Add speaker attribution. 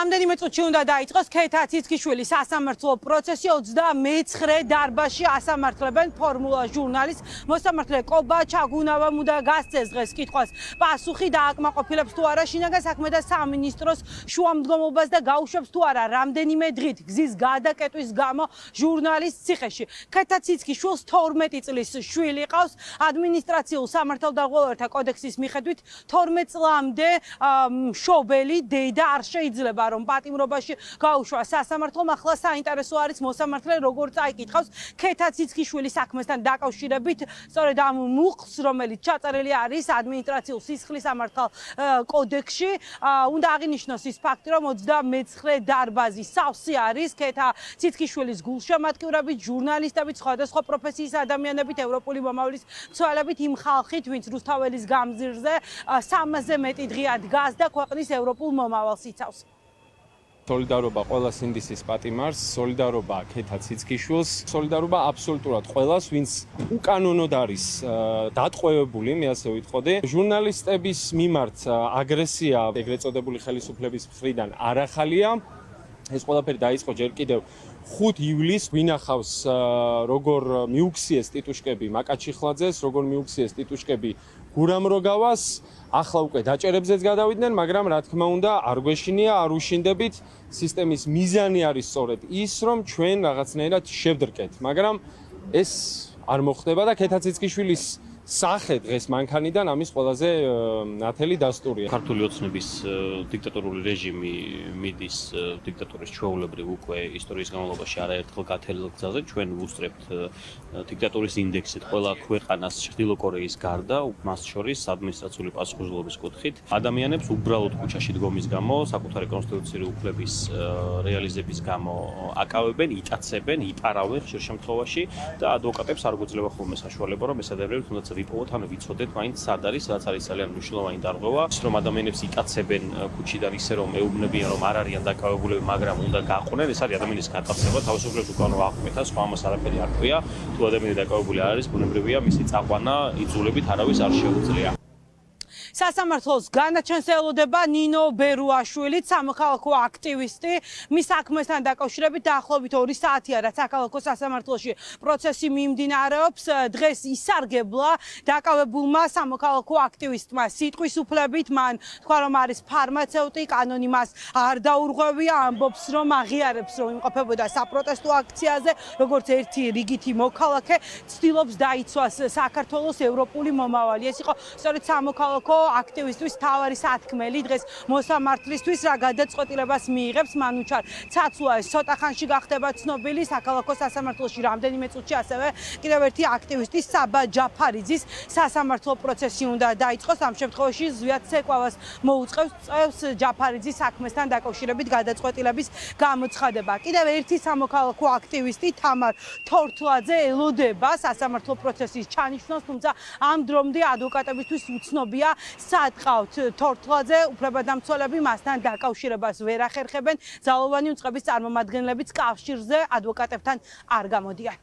Speaker 1: რამდენიმე წუთში უნდა დაიწყოს ქეთა ციცქიშვილის სასამართლო პროცესი 29 დარბაზში ასამართლებენ ფორმულა ჟურნალის მოსამართლე კობა ჩაგუნავამ უნდა გასცეს დღეს კითხვას პასუხი დააკმაყოფილებს თუ არა შინაგან საქმეთა სამინისტროს შუამდგომობას და გაუშვებს თუ არა რამდენიმე დღით გზის გადაკეტვის გამო ჟურნალის ციხეში ქეთა ციცქიშვილს 12 წლის შვილი ყავს ადმინისტრაციულ სამართალდაღვალიერთა კოდექსის მიხედვით 12 წლამდე მშობელი დედა არ შეიძლება რომ პატიმრობაში გაუშვა სასამართლომ ახლა საინტერესო არის მოსამართლე როგორ წაიკითხავს ქეთა ციცქიშვილის საქმესთან დაკავშირებით სწორედ ამ მუხლს რომელიც ჩაწერილი არის ადმინისტრაციულ სისხლის სამართალ კოდექსში უნდა აღინიშნოს ის ფაქტი რომ 29 დარბაზი სავსე არის ქეთა ციცქიშვილის გულშემატკივრებით ჟურნალისტებით სხვადასხვა პროფესიის ადამიანებით ევროპული მომავლის მცველებით იმ ხალხით ვინც რუსთაველის გამზირზე 300-ზე მეტი დღეა დგას და ქვეყნის ევროპულ მომავალს იცავს
Speaker 2: სოლიდარობა ყველა სინდისის პატიმარს, სოლიდარობა ქეთა ციცქიშვილს, სოლიდარობა აბსოლუტურად ყველას, ვინც უკანონოდ არის დატყვევებული, მე ასე ვიტყოდი. ჟურნალისტების მიმართ აგრესია ეგრეთ წოდებული ხელისუფლების მხრიდან არ ახალია. ეს ყველაფერი დაიწყო ჯერ კიდევ 5 ივლისს ვინახავს როგორ მიუქციეს ტიტუშკები მაკაჩიხლაძეს, როგორ მიუქციეს ტიტუშკები გურამ როგავას, ახლა უკვე დაჭერებზეც გადავიდნენ, მაგრამ რა თქმა უნდა არ გვეშინია, არ უშინდებით. სისტემის მიზანი არის სწორედ ის, რომ ჩვენ რაღაცნაირად შევდრკეთ, მაგრამ ეს არ მოხდება და ქეთა ციცქიშვილის სახე დღეს მანქანიდან ამის ყველაზე ნათელი დასტურია.
Speaker 3: ქართული ოცნების დიქტატორული რეჟიმი მიდის დიქტატურის ჩვეულებრივ უკვე ისტორიის განმავლობაში არაერთხელ გათელილ გზაზე ჩვენ ვუსწრებთ დიქტატურის ინდექსით ყველა ქვეყანას ჩრდილო კორეის გარდა მას შორის ადმინისტრაციული პასუხისმგებლობის კუთხით ადამიანებს უბრალოდ ქუჩაში დგომის გამო საკუთარი კონსტიტუციური უფლების რეალიზების გამო აკავებენ, იტაცებენ, იპარავენ ხშირ შემთხვევაში და ადვოკატებს არ გვეძლება ხოლმე საშუალება რომ ეს ადამიანები თუნდაც ვიპოვოთ, ანუ ვიცოდეთ მაინც სად არის, რაც არის ძალიან მნიშვნელოვანი დარღვევა, რომ ადამიანებს იტაცებენ ქუჩიდან ისე რომ ეუბნებიან რომ არ არიან დაკავებულები, მაგრამ უნდა გაყვნენ, ეს არის ადამიანის გატაცება, თავისუფლებს უკანო აღკვეთა, სხვა ამას არაფერი არ ქვია. თუ ადამიანი დაკავებული არ არის, ბუნებრივია მისი წაყვანა იძულებით არავის არ შეუძლია.
Speaker 1: სასამართლოს განაჩენს ელოდება ნინო ბერუაშვილი, სამოქალაქო აქტივისტი, მის საქმესთან დაკავშირებით დაახლოებით 2 საათია, რაც საქალაქო სასამართლოში პროცესი მიმდინარეობს. დღეს ისარგებლა დაკავებულმა სამოქალაქო აქტივისტმა სიტყვის უფლებით, მან თქვა რომ არის ფარმაცევტი, კანონი მას არ დაურღვევია, ამბობს რომ აღიარებს რომ იმყოფებოდა საპროტესტო აქციაზე, როგორც ერთი რიგითი მოქალაქე, ცდილობს დაიცვას საქართველოს ევროპული მომავალი. ეს იყო სწორედ სამოქალაქო აქტივისტვის თავარი სათქმელი დღეს მოსამართლისთვის რა გადაწყვეტილებას მიიღებს მან უჩარ ცაცვა ეს ცოტა ხანში გახდება ცნობილი საქალაქო სასამართლოში რამდენიმე წუთში ასევე კიდევ ერთი აქტივისტი საბა ჯაფარიძის სასამართლო პროცესი უნდა დაიწყოს ამ შემთხვევაში ზვიად ცეკვავას მოუწყევს წევს ჯაფარიძის საქმესთან დაკავშირებით გადაწყვეტილების გამოცხადება კიდევ ერთი სამოქალაქო აქტივისტი თამარ თორთლაძე ელოდება სასამართლო პროცესის ჩანიშვნას თუმცა ამ დრომდე ადვოკატებისთვის უცნობია სად ყავთ თორთლაძე უფლებადამცველები მასთან დაკავშირებას ვერ ახერხებენ ძალოვანი უწყების წარმომადგენლებიც კავშირზე ადვოკატებთან არ გამოდიან